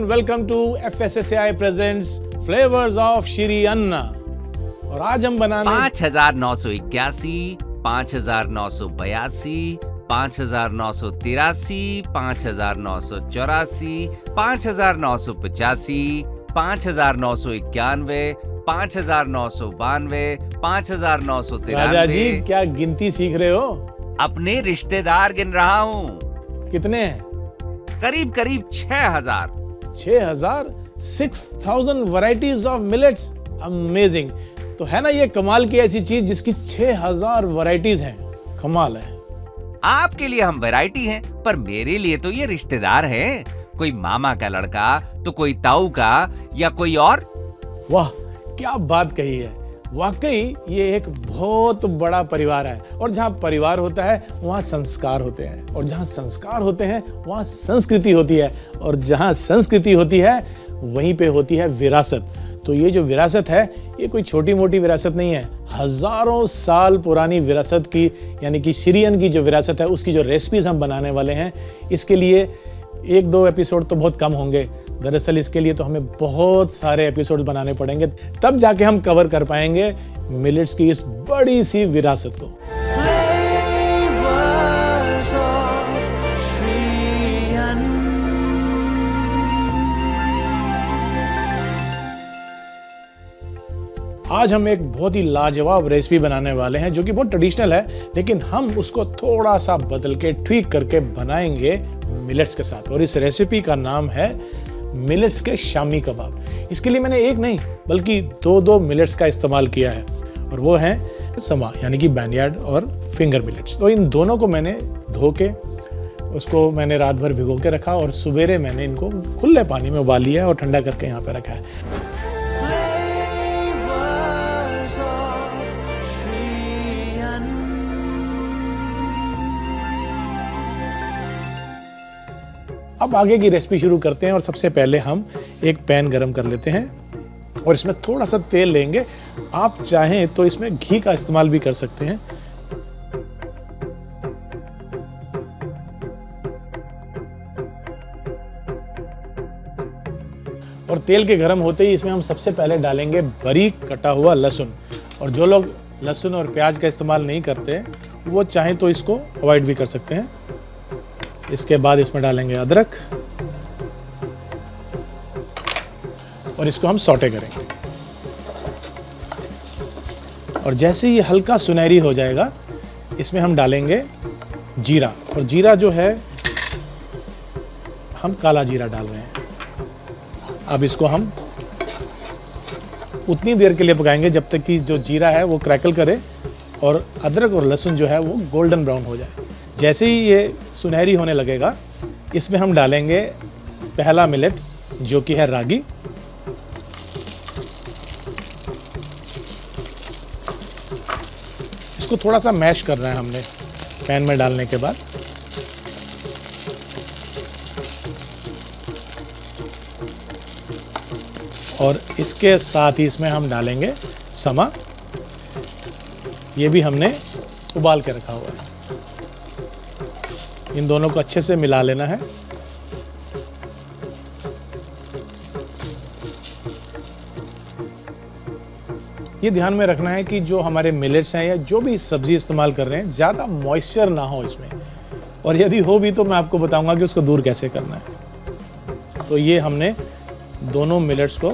Welcome to FSSAI presents flavours of Shri Anna. और आज हम बनाने 5,981, 5,982, 5,983, 5,984, 5,985, 5,991, 5,992, राजा जी 5,993। क्या गिनती सीख रहे हो? अपने रिश्तेदार गिन रहा हूँ। कितने हैं? करीब करीब 6,000। 6,000? 6,000 वैरायटीज ऑफ मिलेट्स। अमेजिंग। तो है ना ये कमाल की ऐसी चीज जिसकी 6,000 वैरायटीज हैं। कमाल है। आपके लिए हम वैरायटी हैं, पर मेरे लिए तो ये रिश्तेदार हैं। कोई मामा का लड़का, तो कोई ताऊ का, या कोई और। वाह क्या बात कही है। वाकई ये एक बहुत बड़ा परिवार है, और जहाँ परिवार होता है वहाँ संस्कार होते हैं, और जहाँ संस्कार होते हैं वहाँ संस्कृति होती है, और जहाँ संस्कृति होती है वहीं पे होती है विरासत। तो ये जो विरासत है ये कोई छोटी मोटी विरासत नहीं है। हजारों साल पुरानी विरासत की, यानी कि श्री अन्न की जो विरासत है उसकी जो रेसिपीज हम बनाने वाले हैं, इसके लिए 1-2 एपिसोड तो बहुत कम होंगे। दरअसल इसके लिए तो हमें बहुत सारे एपिसोड बनाने पड़ेंगे, तब जाके हम कवर कर पाएंगे मिलेट्स की इस बड़ी सी विरासत को। आज हम एक बहुत ही लाजवाब रेसिपी बनाने वाले हैं जो कि बहुत ट्रेडिशनल है, लेकिन हम उसको थोड़ा सा बदल के ट्वीक करके बनाएंगे मिलेट्स के साथ। और इस रेसिपी का नाम है मिलेट्स के शामी कबाब। इसके लिए मैंने एक नहीं बल्कि 2 मिलेट्स का इस्तेमाल किया है, और वो हैं समा यानी कि बैनयार्ड और फिंगर मिलेट्स। तो इन दोनों को मैंने धो के उसको मैंने रात भर भिगो के रखा, और सुबेरे मैंने इनको खुले पानी में उबाल लिया और ठंडा करके यहाँ पे रखा है। अब आगे की रेसिपी शुरू करते हैं, और सबसे पहले हम एक पैन गरम कर लेते हैं और इसमें थोड़ा सा तेल लेंगे। आप चाहें तो इसमें घी का इस्तेमाल भी कर सकते हैं। और तेल के गरम होते ही इसमें हम सबसे पहले डालेंगे बारीक कटा हुआ लहसुन। और जो लोग लहसुन और प्याज का इस्तेमाल नहीं करते वो चाहें तो इसको अवॉइड भी कर सकते हैं। इसके बाद इसमें डालेंगे अदरक, और इसको हम सौटे करेंगे। और जैसे ही ये हल्का सुनहरी हो जाएगा इसमें हम डालेंगे जीरा। और जीरा जो है हम काला जीरा डाल रहे हैं। अब इसको हम उतनी देर के लिए पकाएंगे जब तक कि जो जीरा है वो क्रैकल करे और अदरक और लहसुन जो है वो गोल्डन ब्राउन हो जाए। जैसे ही ये सुनहरी होने लगेगा इसमें हम डालेंगे पहला मिलेट जो कि है रागी। इसको थोड़ा सा मैश करना है हमने पैन में डालने के बाद। और इसके साथ ही इसमें हम डालेंगे समा। ये भी हमने उबाल के रखा हुआ है। इन दोनों को अच्छे से मिला लेना है। ये ध्यान में रखना है कि जो हमारे मिलेट्स हैं या जो भी सब्जी इस्तेमाल कर रहे हैं ज़्यादा मॉइस्चर ना हो इसमें, और यदि हो भी तो मैं आपको बताऊंगा कि उसको दूर कैसे करना है। तो ये हमने दोनों मिलेट्स को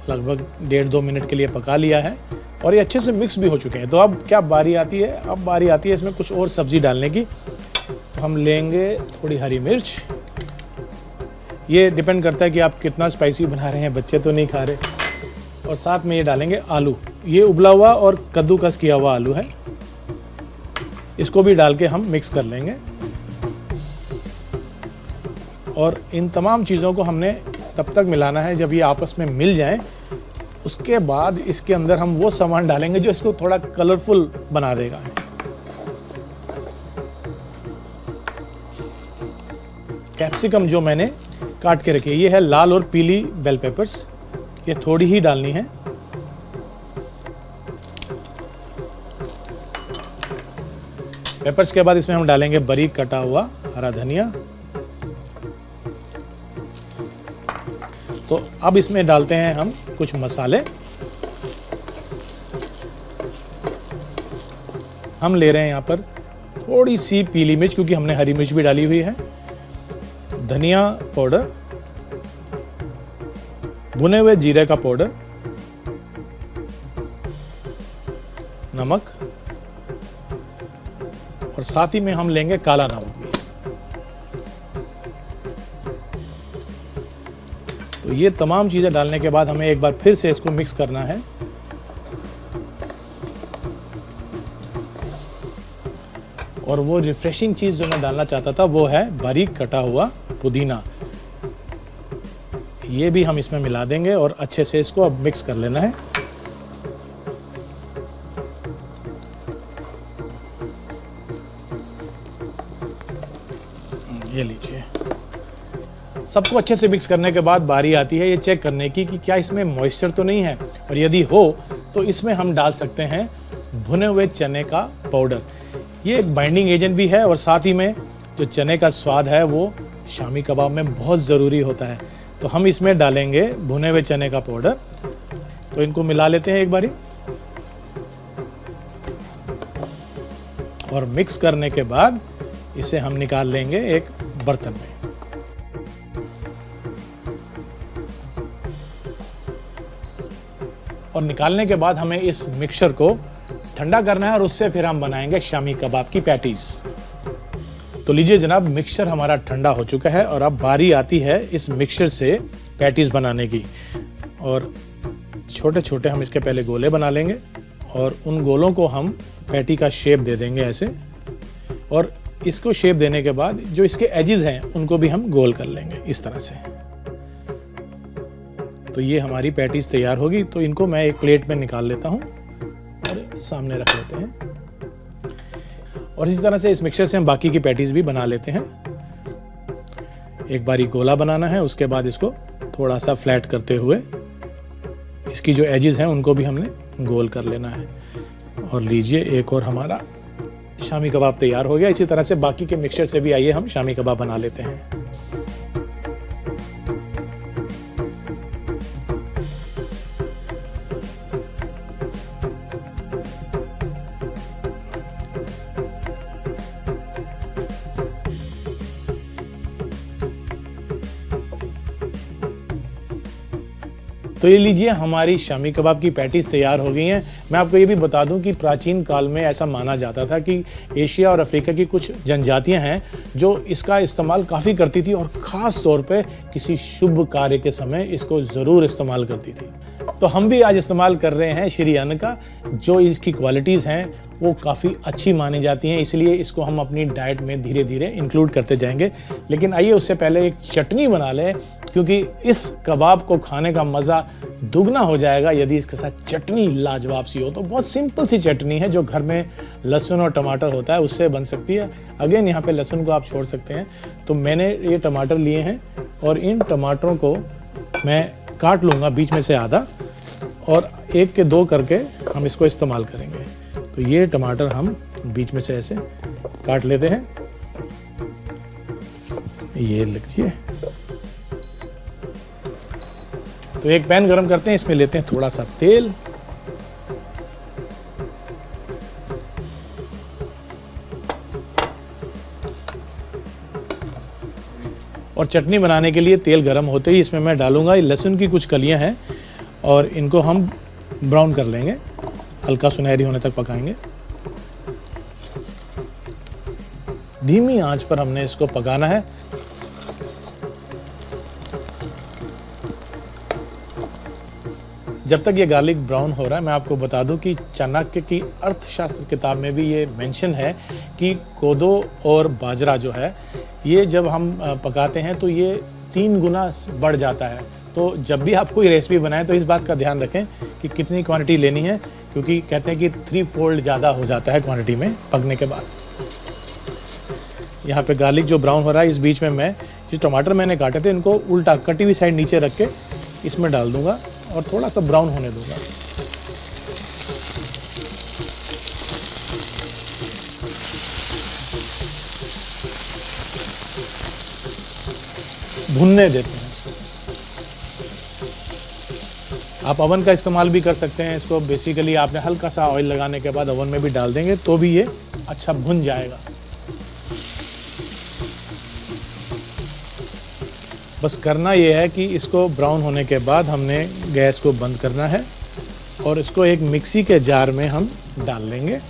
लगभग 1.5-2 मिनट के लिए पका लिया है, और ये अच्छे से मिक्स भी हो चुके हैं। तो अब क्या बारी आती है? अब बारी आती है इसमें कुछ और सब्जी डालने की। तो हम लेंगे थोड़ी हरी मिर्च। ये डिपेंड करता है कि आप कितना स्पाइसी बना रहे हैं, बच्चे तो नहीं खा रहे। और साथ में ये डालेंगे आलू। ये उबला हुआ और कद्दूकस किया हुआ आलू है। इसको भी डाल के हम मिक्स कर लेंगे। और इन तमाम चीज़ों को हमने तब तक मिलाना है जब ये आपस में मिल जाएं। उसके बाद इसके अंदर हम वो सामान डालेंगे जो इसको थोड़ा कलरफुल बना देगा। कैप्सिकम जो मैंने काट के रखी है, ये है लाल और पीली बेल पेपर्स। ये थोड़ी ही डालनी है। पेपर्स के बाद इसमें हम डालेंगे बारीक कटा हुआ हरा धनिया। तो अब इसमें डालते हैं हम कुछ मसाले। हम ले रहे हैं यहाँ पर थोड़ी सी पीली मिर्च, क्योंकि हमने हरी मिर्च भी डाली हुई है, धनिया पाउडर, भुने हुए जीरे का पाउडर, नमक, और साथ ही में हम लेंगे काला नमक भी। तो ये तमाम चीज़ें डालने के बाद हमें एक बार फिर से इसको मिक्स करना है। और वो रिफ्रेशिंग चीज़ जो मैं डालना चाहता था वो है बारीक कटा हुआ पुदीना। ये भी हम इसमें मिला देंगे और अच्छे से इसको अब मिक्स कर लेना है। ये लीजिए। सबको अच्छे से मिक्स करने के बाद बारी आती है ये चेक करने की कि क्या इसमें मॉइस्चर तो नहीं है, और यदि हो तो इसमें हम डाल सकते हैं भुने हुए चने का पाउडर। ये एक बाइंडिंग एजेंट भी है और साथ ही में जो चने का स्वाद है वो शामी कबाब में बहुत ज़रूरी होता है। तो हम इसमें डालेंगे भुने हुए चने का पाउडर। तो इनको मिला लेते हैं एक बारी, और मिक्स करने के बाद इसे हम निकाल लेंगे एक बर्तन में। और निकालने के बाद हमें इस मिक्सचर को ठंडा करना है और उससे फिर हम बनाएंगे शामी कबाब की पैटीज। तो लीजिए जनाब, मिक्सचर हमारा ठंडा हो चुका है और अब बारी आती है इस मिक्सचर से पैटीज बनाने की। और छोटे छोटे हम इसके पहले गोले बना लेंगे और उन गोलों को हम पैटी का शेप दे देंगे ऐसे। और इसको शेप देने के बाद जो इसके एजेस हैं उनको भी हम गोल कर लेंगे इस तरह से। तो ये हमारी पैटीज तैयार होगी। तो इनको मैं एक प्लेट में निकाल लेता हूँ और सामने रख लेते हैं। और इसी तरह से इस मिक्सचर से हम बाकी की पैटीज भी बना लेते हैं। एक बारी गोला बनाना है, उसके बाद इसको थोड़ा सा फ्लैट करते हुए इसकी जो एजेस हैं उनको भी हमने गोल कर लेना है। और लीजिए, एक और हमारा शामी कबाब तैयार हो गया। इसी तरह से बाकी के मिक्सचर से भी आइए हम शामी कबाब बना लेते हैं। तो ये लीजिए, हमारी शामी कबाब की पैटीज तैयार हो गई हैं। मैं आपको ये भी बता दूं कि प्राचीन काल में ऐसा माना जाता था कि एशिया और अफ्रीका की कुछ जनजातियां हैं जो इसका इस्तेमाल काफ़ी करती थी और ख़ास तौर पे किसी शुभ कार्य के समय इसको ज़रूर इस्तेमाल करती थी। तो हम भी आज इस्तेमाल कर रहे हैं श्री अन्न का। जो इसकी क्वालिटीज़ हैं वो काफ़ी अच्छी मानी जाती हैं, इसलिए इसको हम अपनी डाइट में धीरे धीरे इंक्लूड करते जाएंगे। लेकिन आइए उससे पहले एक चटनी बना लें, क्योंकि इस कबाब को खाने का मज़ा दुगना हो जाएगा यदि इसके साथ चटनी लाजवाब सी हो। तो बहुत सिंपल सी चटनी है जो घर में लहसुन और टमाटर होता है उससे बन सकती है। अगेन यहाँ पे लहसुन को आप छोड़ सकते हैं। तो मैंने ये टमाटर लिए हैं और इन टमाटरों को मैं काट लूँगा बीच में से आधा, और 1 के 2 करके हम इसको इस्तेमाल करेंगे। तो ये टमाटर हम बीच में से ऐसे काट लेते हैं। ये लीजिए। तो एक पैन गरम करते हैं, इसमें लेते हैं थोड़ा सा तेल। और चटनी बनाने के लिए तेल गरम होते ही इसमें मैं डालूंगा लहसुन की कुछ कलियां हैं और इनको हम ब्राउन कर लेंगे, हल्का सुनहरी होने तक पकाएंगे। धीमी आंच पर हमने इसको पकाना है। जब तक ये गार्लिक ब्राउन हो रहा है, मैं आपको बता दूं कि चाणक्य की अर्थशास्त्र किताब में भी ये मेंशन है कि कोदो और बाजरा जो है ये जब हम पकाते हैं तो ये 3 गुना बढ़ जाता है। तो जब भी आप कोई रेसिपी बनाएं तो इस बात का ध्यान रखें कि कितनी क्वांटिटी लेनी है, क्योंकि कहते हैं कि 3 फोल्ड ज़्यादा हो जाता है क्वांटिटी में पकने के बाद। यहाँ पे गार्लिक जो ब्राउन हो रहा है, इस बीच में मैं जो टमाटर मैंने काटे थे इनको उल्टा कटी हुई साइड नीचे रख के इसमें डाल दूंगा और थोड़ा सा ब्राउन होने दूंगा। भुनने देते हैं। आप ओवन का इस्तेमाल भी कर सकते हैं। इसको बेसिकली आपने हल्का सा ऑयल लगाने के बाद ओवन में भी डाल देंगे तो भी ये अच्छा भुन जाएगा। बस करना ये है कि इसको ब्राउन होने के बाद हमने गैस को बंद करना है और इसको एक मिक्सी के जार में हम डाल लेंगे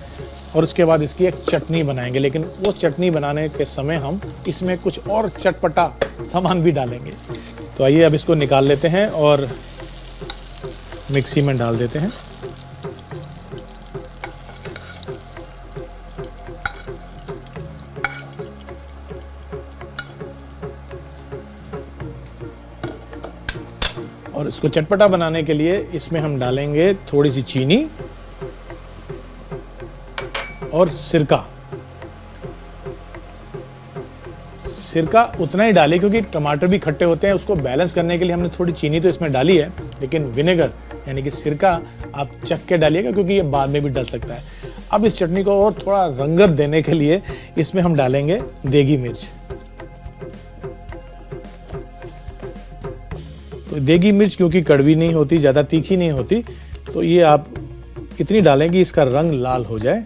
और उसके बाद इसकी एक चटनी बनाएंगे। लेकिन वो चटनी बनाने के समय हम इसमें कुछ और चटपटा सामान भी डालेंगे। तो आइए अब इसको निकाल लेते हैं और मिक्सी में डाल देते हैं। और इसको चटपटा बनाने के लिए इसमें हम डालेंगे थोड़ी सी चीनी और सिरका। सिरका उतना ही डालें क्योंकि टमाटर भी खट्टे होते हैं, उसको बैलेंस करने के लिए हमने थोड़ी चीनी तो इसमें डाली है, लेकिन विनेगर यानी कि सिरका आप चख के डालिएगा क्योंकि ये बाद में भी डल सकता है। अब इस चटनी को और थोड़ा रंगत देने के लिए इसमें हम डालेंगे देगी मिर्च। तो देगी मिर्च क्योंकि कड़वी नहीं होती, ज़्यादा तीखी नहीं होती, तो ये आप इतनी डालें कि इसका रंग लाल हो जाए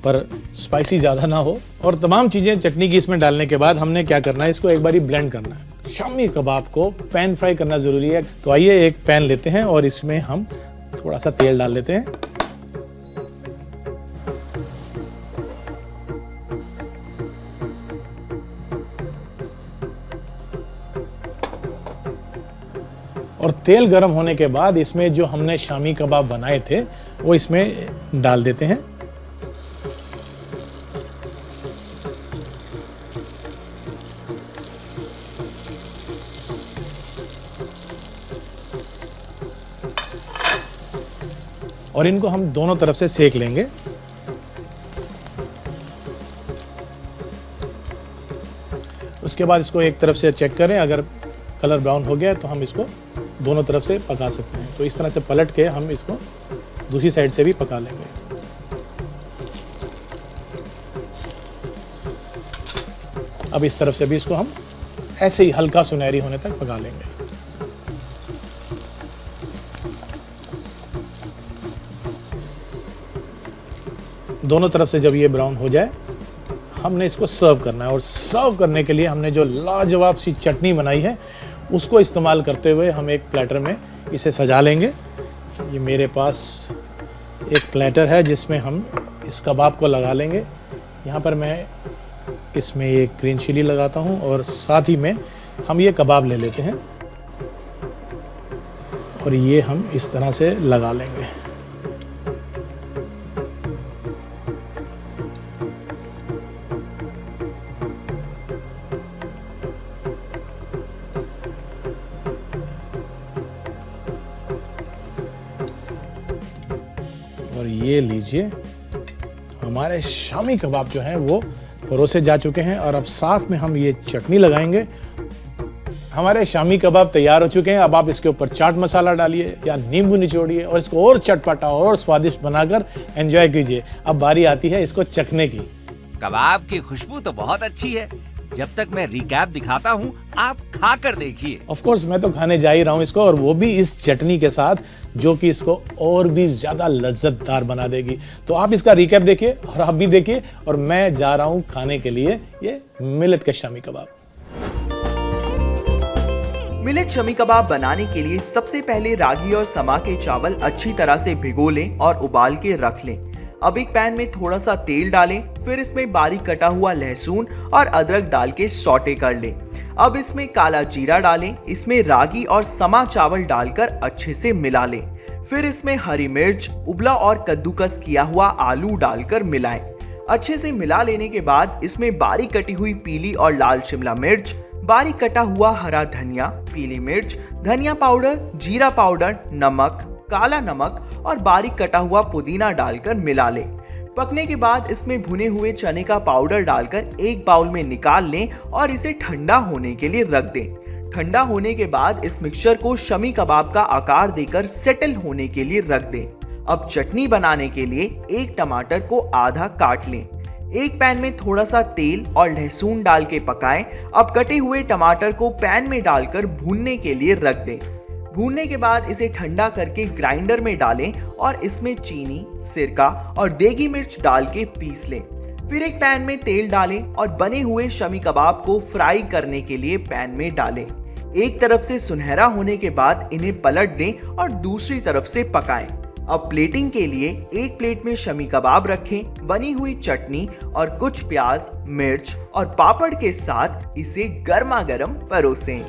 पर स्पाइसी ज़्यादा ना हो। और तमाम चीज़ें चटनी की इसमें डालने के बाद हमने क्या करना है, इसको एक बारी ब्लेंड करना है। शामी कबाब को पैन फ्राई करना ज़रूरी है। तो आइए एक पैन लेते हैं और इसमें हम थोड़ा सा तेल डाल लेते हैं। और तेल गर्म होने के बाद इसमें जो हमने शामी कबाब बनाए थे वो इसमें डाल देते हैं। और इनको हम दोनों तरफ से सेक लेंगे। उसके बाद इसको एक तरफ से चेक करें, अगर कलर ब्राउन हो गया है तो हम इसको दोनों तरफ से पका सकते हैं। तो इस तरह से पलट के हम इसको दूसरी साइड से भी पका लेंगे। अब इस तरफ से भी इसको हम ऐसे ही हल्का सुनहरी होने तक पका लेंगे। दोनों तरफ से जब ये ब्राउन हो जाए हमने इसको सर्व करना है। और सर्व करने के लिए हमने जो लाजवाब सी चटनी बनाई है उसको इस्तेमाल करते हुए हम एक प्लेटर में इसे सजा लेंगे। ये मेरे पास एक प्लेटर है जिसमें हम इस कबाब को लगा लेंगे। यहाँ पर मैं इसमें एक ग्रीन चिली लगाता हूँ और साथ ही में हम ये कबाब ले लेते हैं और ये हम इस तरह से लगा लेंगे। और ये लीजिए, हमारे शामी कबाब जो हैं वो परोसे जा चुके हैं और अब साथ में हम ये चटनी लगाएंगे। हमारे शामी कबाब तैयार हो चुके हैं। अब आप इसके ऊपर चाट मसाला डालिए या नींबू निचोड़िए और इसको और चटपटा और स्वादिष्ट बनाकर एंजॉय कीजिए। अब बारी आती है इसको चखने की। कबाब की खुशबू तो बहुत अच्छी है। जब तक मैं रिकैप दिखाता हूँ आप खा कर देखिए। ऑफ कोर्स मैं तो खाने जा ही रहा हूँ इसको, और वो भी इस चटनी के साथ जो कि इसको और भी ज्यादा लज्जतदार बना देगी। तो आप इसका रिकैप देखिए और आप भी देखिए, और मैं जा रहा हूँ खाने के लिए ये मिलेट के शामी कबाब। मिलेट शमी कबाब बनाने के लिए सबसे पहले रागी और समा के चावल अच्छी तरह से भिगो लें और उबाल के रख लें। अब एक पैन में थोड़ा सा तेल डालें, फिर इसमें बारीक कटा हुआ लहसुन और अदरक डाल के सौटे कर लें। अब इसमें काला जीरा डालें, इसमें रागी और समा चावल डालकर अच्छे से मिला लें। फिर इसमें हरी मिर्च, उबला और कद्दूकस किया हुआ आलू डालकर मिलाएं। अच्छे से मिला लेने के बाद इसमें बारीक कटी हुई पीली और लाल शिमला मिर्च, बारीक कटा हुआ हरा धनिया, पीली मिर्च, धनिया पाउडर, जीरा पाउडर, नमक, काला नमक और बारीक कटा हुआ पुदीना डालकर मिला लें। पकने के बाद इसमें भुने हुए चने का पाउडर डालकर एक बाउल में निकाल लें और इसे ठंडा होने के लिए रख दें। ठंडा होने के बाद इस मिक्सचर को शमी कबाब का आकार देकर सेटल होने के लिए रख दें। अब चटनी बनाने के लिए एक टमाटर को आधा काट लें। एक पैन में थोड़ा सा तेल और लहसुन डाल के पकाएं। अब कटे हुए टमाटर को पैन में डालकर भूनने के लिए रख दें। भूनने के बाद इसे ठंडा करके ग्राइंडर में डालें और इसमें चीनी, सिरका और देगी मिर्च डाल के पीस लें। फिर एक पैन में तेल डालें और बने हुए शमी कबाब को फ्राई करने के लिए पैन में डालें। एक तरफ से सुनहरा होने के बाद इन्हें पलट दें और दूसरी तरफ से पकाएं। अब प्लेटिंग के लिए एक प्लेट में शमी कबाब रखें, बनी हुई चटनी और कुछ प्याज, मिर्च और पापड़ के साथ इसे गर्मा गर्म परोसें।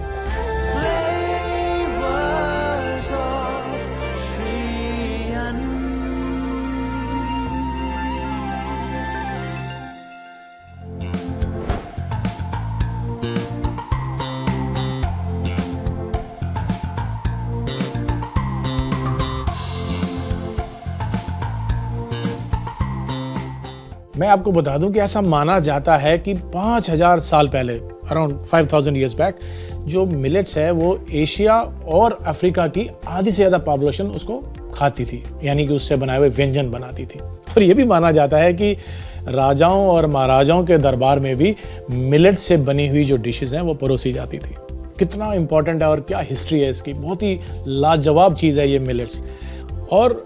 मैं आपको बता दूं कि ऐसा माना जाता है कि 5000 साल पहले, अराउंड 5000 ईयर्स बैक, जो मिलेट्स है वो एशिया और अफ्रीका की आधी से ज़्यादा पॉपुलेशन उसको खाती थी, यानी कि उससे बनाए हुए व्यंजन बनाती थी। और ये भी माना जाता है कि राजाओं और महाराजाओं के दरबार में भी मिलेट से बनी हुई जो डिशेज़ हैं वो परोसी जाती थी। कितना इम्पोर्टेंट है और क्या हिस्ट्री है इसकी, बहुत ही लाजवाब चीज़ है ये मिलेट्स। और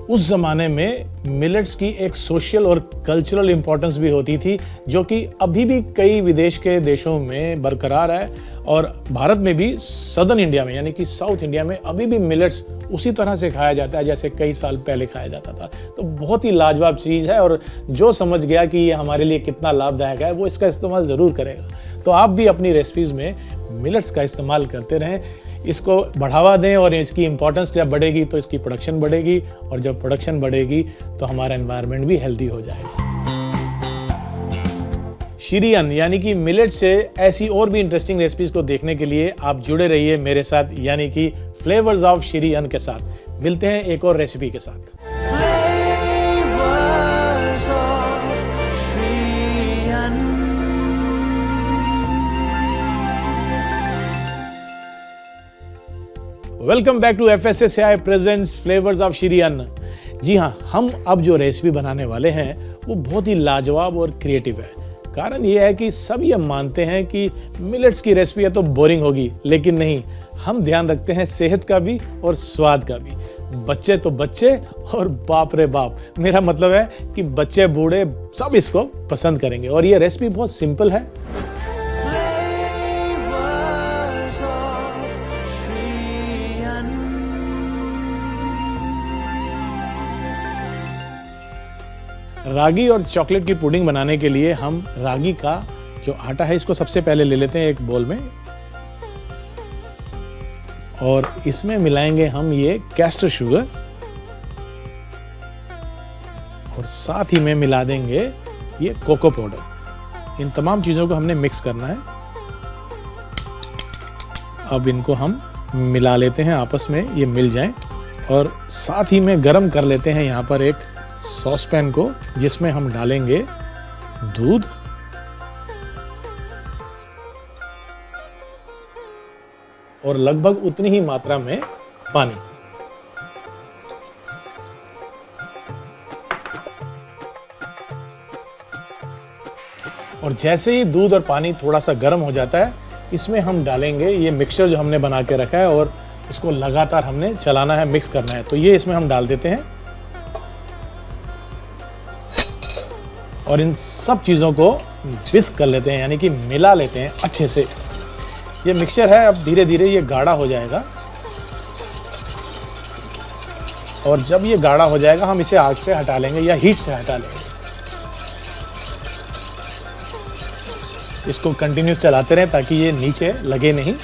उस ज़माने में मिलेट्स की एक सोशल और कल्चरल इम्पोर्टेंस भी होती थी, जो कि अभी भी कई विदेश के देशों में बरकरार है। और भारत में भी सदर्न इंडिया में, यानी कि साउथ इंडिया में, अभी भी मिलेट्स उसी तरह से खाया जाता है जैसे कई साल पहले खाया जाता था। तो बहुत ही लाजवाब चीज़ है, और जो समझ गया कि ये हमारे लिए कितना लाभदायक है वो इसका इस्तेमाल ज़रूर करेगा। तो आप भी अपनी रेसिपीज़ में मिलेट्स का इस्तेमाल करते रहें, इसको बढ़ावा दें, और इसकी इम्पोर्टेंस जब बढ़ेगी तो इसकी प्रोडक्शन बढ़ेगी, और जब प्रोडक्शन बढ़ेगी तो हमारा एनवायरनमेंट भी हेल्दी हो जाएगा। शिरियन यानी कि मिलेट से ऐसी और भी इंटरेस्टिंग रेसिपीज को देखने के लिए आप जुड़े रहिए मेरे साथ, यानी कि फ्लेवर्स ऑफ शिरियन के साथ। मिलते हैं एक और रेसिपी के साथ। Welcome back to FSSAI presents flavours of शिरियन। जी हाँ, हम अब जो रेसिपी बनाने वाले हैं वो बहुत ही लाजवाब और क्रिएटिव है। कारण ये है कि सब ये मानते हैं कि मिलेट्स की रेसिपी है तो बोरिंग होगी, लेकिन नहीं, हम ध्यान रखते हैं सेहत का भी और स्वाद का भी। बच्चे तो बच्चे और बाप रे बाप, मेरा मतलब है कि बच्चे बूढ़े सब इसको पसंद करेंगे। और ये रेसिपी बहुत सिंपल है। रागी और चॉकलेट की पुडिंग बनाने के लिए हम रागी का जो आटा है इसको सबसे पहले ले लेते हैं एक बोल में, और इसमें मिलाएंगे हम ये कैस्टर शुगर, और साथ ही में मिला देंगे ये कोको पाउडर। इन तमाम चीज़ों को हमने मिक्स करना है। अब इनको हम मिला लेते हैं आपस में, ये मिल जाएं, और साथ ही में गरम कर लेते हैं यहाँ पर एक सॉस पैन को, जिसमें हम डालेंगे दूध, और लगभग उतनी ही मात्रा में पानी। और जैसे ही दूध और पानी थोड़ा सा गर्म हो जाता है, इसमें हम डालेंगे ये मिक्सचर जो हमने बना के रखा है, और इसको लगातार हमने चलाना है, मिक्स करना है। तो ये इसमें हम डाल देते हैं, और इन सब चीज़ों को विस्क कर लेते हैं, यानी कि मिला लेते हैं अच्छे से। ये मिक्सचर है, अब धीरे धीरे ये गाढ़ा हो जाएगा, और जब ये गाढ़ा हो जाएगा हम इसे आग से हटा लेंगे या हीट से हटा लेंगे। इसको कंटिन्यूस चलाते रहें ताकि ये नीचे लगे नहीं।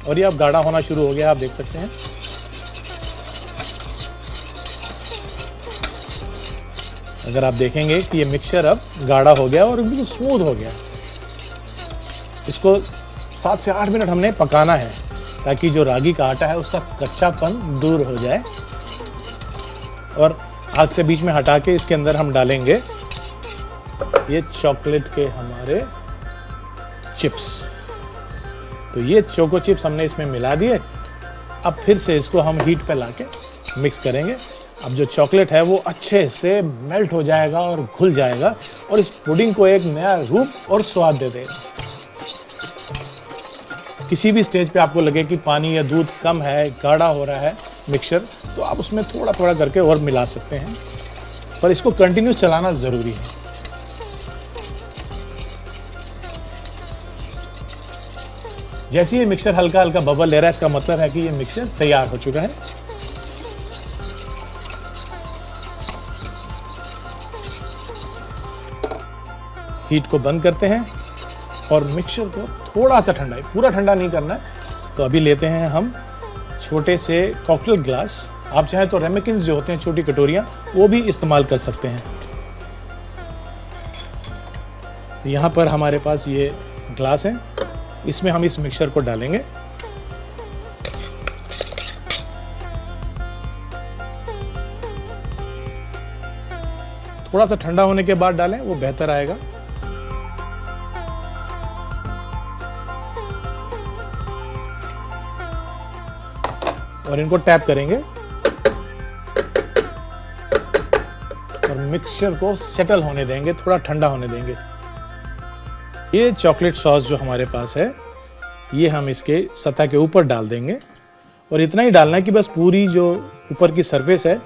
और ये अब गाढ़ा होना शुरू हो गया, आप देख सकते हैं। अगर आप देखेंगे कि ये मिक्सचर अब गाढ़ा हो गया और बिल्कुल स्मूथ हो गया। इसको 7 से 8 मिनट हमने पकाना है, ताकि जो रागी का आटा है उसका कच्चापन दूर हो जाए। और आग से बीच में हटा के इसके अंदर हम डालेंगे ये चॉकलेट के हमारे चिप्स। तो ये चोको चिप्स हमने इसमें मिला दिए। अब फिर से इसको हम हीट पे लाके मिक्स करेंगे। अब जो चॉकलेट है वो अच्छे से मेल्ट हो जाएगा और घुल जाएगा, और इस पुडिंग को एक नया रूप और स्वाद दे देगा। किसी भी स्टेज पे आपको लगे कि पानी या दूध कम है, गाढ़ा हो रहा है मिक्सचर, तो आप उसमें थोड़ा थोड़ा करके और मिला सकते हैं, पर इसको कंटिन्यू चलाना ज़रूरी है। जैसे ये मिक्सचर हल्का हल्का बबल ले रहा है, इसका मतलब है कि ये मिक्सचर तैयार हो चुका है। हीट को बंद करते हैं और मिक्सचर को थोड़ा सा ठंडा, पूरा ठंडा नहीं करना है। तो अभी लेते हैं हम छोटे से कॉकटेल ग्लास, आप चाहें तो रेमेकिन्स जो होते हैं छोटी कटोरियां, वो भी इस्तेमाल कर सकते हैं। यहाँ पर हमारे पास ये ग्लास है, इसमें हम इस मिक्सचर को डालेंगे। थोड़ा सा ठंडा होने के बाद डालें, वो बेहतर आएगा। और इनको टैप करेंगे और मिक्सचर को सेटल होने देंगे, थोड़ा ठंडा होने देंगे। ये चॉकलेट सॉस जो हमारे पास है, ये हम इसके सतह के ऊपर डाल देंगे और इतना ही डालना है कि बस पूरी जो ऊपर की सरफेस है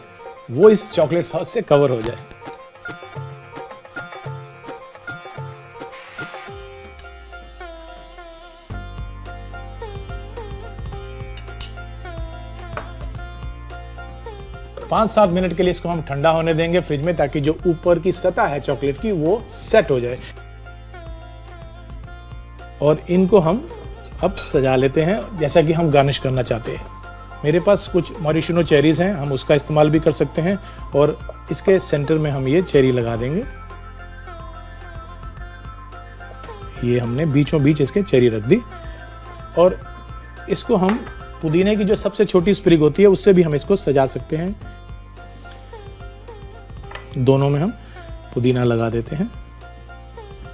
वो इस चॉकलेट सॉस से कवर हो जाए। पाँच 7 मिनट के लिए इसको हम ठंडा होने देंगे फ्रिज में, ताकि जो ऊपर की सतह है चॉकलेट की वो सेट हो जाए। और इनको हम अब सजा लेते हैं जैसा कि हम गार्निश करना चाहते हैं। मेरे पास कुछ मॉरिशनो चेरीज हैं, हम उसका इस्तेमाल भी कर सकते हैं। और इसके सेंटर में हम ये चेरी लगा देंगे। ये हमने बीचों बीच इसके चेरी रख दी। और इसको हम पुदीने की जो सबसे छोटी स्प्रिग होती है उससे भी हम इसको सजा सकते हैं। दोनों में हम पुदीना लगा देते हैं।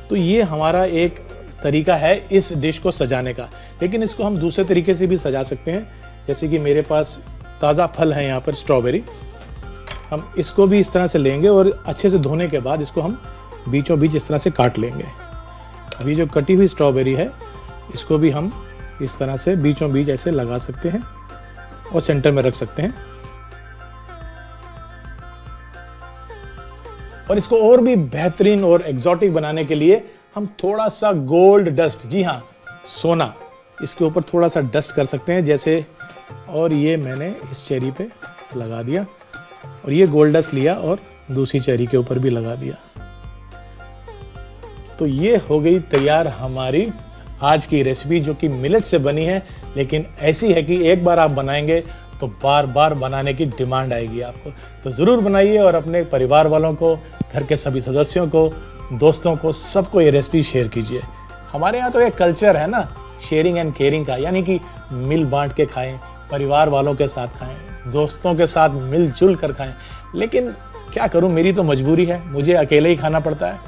तो ये हमारा एक तरीका है इस डिश को सजाने का, लेकिन इसको हम दूसरे तरीके से भी सजा सकते हैं। जैसे कि मेरे पास ताज़ा फल है यहाँ पर स्ट्रॉबेरी, हम इसको भी इस तरह से लेंगे और अच्छे से धोने के बाद इसको हम बीचों बीच इस तरह से काट लेंगे। अभी जो कटी हुई स्ट्रॉबेरी है इसको भी हम इस तरह से बीचों बीच ऐसे लगा सकते हैं और सेंटर में रख सकते हैं। और इसको और भी बेहतरीन और एग्जॉटिक बनाने के लिए हम थोड़ा सा गोल्ड डस्ट, जी हाँ सोना, इसके ऊपर थोड़ा सा डस्ट कर सकते हैं जैसे। और ये मैंने इस चेरी पे लगा दिया और ये गोल्ड डस्ट लिया और दूसरी चेरी के ऊपर भी लगा दिया। तो ये हो गई तैयार हमारी आज की रेसिपी, जो कि मिलेट से बनी है, लेकिन ऐसी है कि एक बार आप बनाएंगे तो बार बार बनाने की डिमांड आएगी आपको। तो ज़रूर बनाइए और अपने परिवार वालों को, घर के सभी सदस्यों को, दोस्तों को, सबको ये रेसिपी शेयर कीजिए। हमारे यहाँ तो एक कल्चर है ना शेयरिंग एंड केयरिंग का, यानी कि मिल बांट के खाएं, परिवार वालों के साथ खाएं, दोस्तों के साथ मिलजुल कर खाएं। लेकिन क्या करूं, मेरी तो मजबूरी है, मुझे अकेले ही खाना पड़ता है,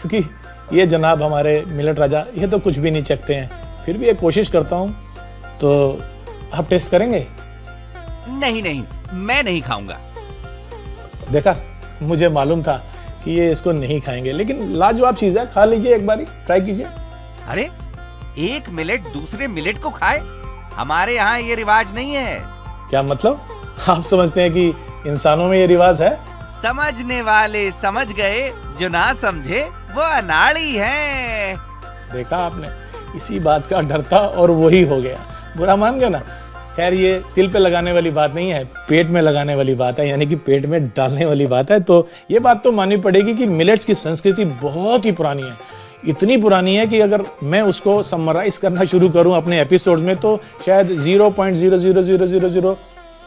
क्योंकि ये जनाब हमारे मिलेट राजा ये तो कुछ भी नहीं चखते हैं। फिर भी एक कोशिश करता हूं। तो आप टेस्ट करेंगे? नहीं नहीं, मैं नहीं खाऊंगा। देखा, मुझे मालूम था कि ये इसको नहीं खाएंगे, लेकिन लाजवाब चीज है, खा लीजिए, एक बारी ट्राई कीजिए। अरे, एक मिलेट दूसरे मिलेट को खाए? हमारे यहाँ ये रिवाज नहीं है। क्या मतलब? आप समझते हैं कि इंसानों में ये रिवाज है? समझने वाले समझ गए, जो ना समझे वो अनाड़ी है। देखा आपने, इसी बात का डर था और वही हो गया, बुरा मान गया ना। खैर, ये तिल पे लगाने वाली बात नहीं है, पेट में लगाने वाली बात है, यानी कि पेट में डालने वाली बात है। तो ये बात तो माननी पड़ेगी कि मिलेट्स की संस्कृति बहुत ही पुरानी है। इतनी पुरानी है कि अगर मैं उसको समराइज करना शुरू करूं अपने एपिसोड्स में तो शायद 0.00000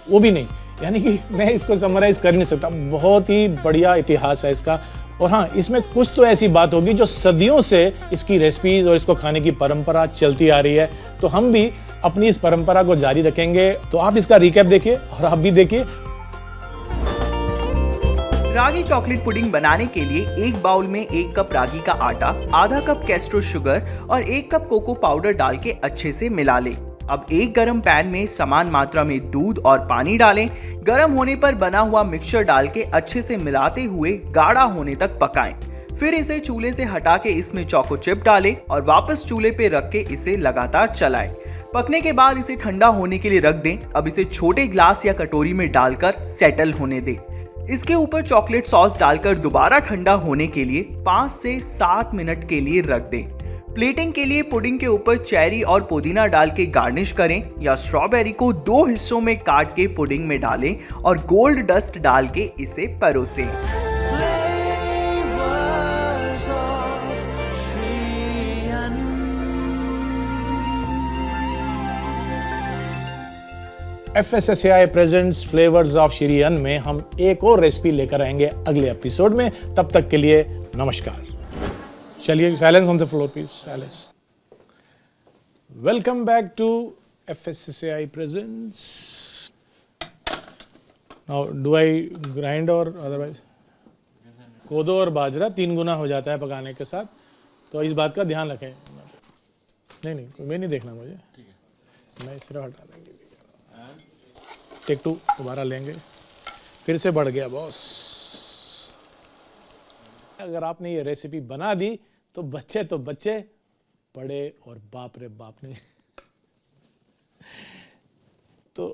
वो भी नहीं, यानी कि मैं इसको समराइज कर नहीं सकता। बहुत ही बढ़िया इतिहास है इसका। और हाँ, इसमें कुछ तो ऐसी बात होगी जो सदियों से इसकी रेसिपीज और इसको खाने की परंपरा चलती आ रही है। तो हम भी अपनी इस परंपरा को जारी रखेंगे। तो आप इसका रिकैप देखिए और आप भी देखिए। रागी चॉकलेट पुडिंग बनाने के लिए एक बाउल में 1 कप रागी का आटा, आधा कप कैस्ट्रो शुगर और 1 कप कोको पाउडर डाल के अच्छे से मिला लें। अब एक गरम पैन में समान मात्रा में दूध और पानी डालें। गरम होने पर बना हुआ मिक्सचर डाल के अच्छे से मिलाते हुए गाढ़ा होने तक पकाएं। फिर इसे चूल्हे से हटा के इसमें चोको चिप डालें और वापस चूल्हे पे रख के इसे लगातार चलाएं। पकने के बाद इसे ठंडा होने के लिए रख दें। अब इसे छोटे ग्लास या कटोरी में डालकर सेटल होने दें। इसके ऊपर चॉकलेट सॉस डालकर दोबारा ठंडा होने के लिए 5 से 7 मिनट के लिए रख दें। प्लेटिंग के लिए पुडिंग के ऊपर चेरी और पुदीना डाल के गार्निश करें या स्ट्रॉबेरी को 2 हिस्सों में काट के पुडिंग में डालें और गोल्ड डस्ट डाल के इसे परोसें। FSSAI presents flavours of Shri अन्न में हम एक और रेसिपी लेकर आएंगे अगले एपिसोड में। तब तक के लिए नमस्कार। चलिए, silence on the floor please, silence. Welcome back to FSSAI presents. Now do I grind और अदरवाइज? कोदो और बाजरा 3 गुना हो जाता है पकाने के साथ, तो इस बात का ध्यान रखें। नहीं, मैं नहीं देखना मुझे, मैं सिर्फ हटा देंगे। टेक 2 दोबारा लेंगे। फिर से बढ़ गया बॉस। अगर आपने ये रेसिपी बना दी तो बच्चे बड़े और बाप रे बाप नहीं तो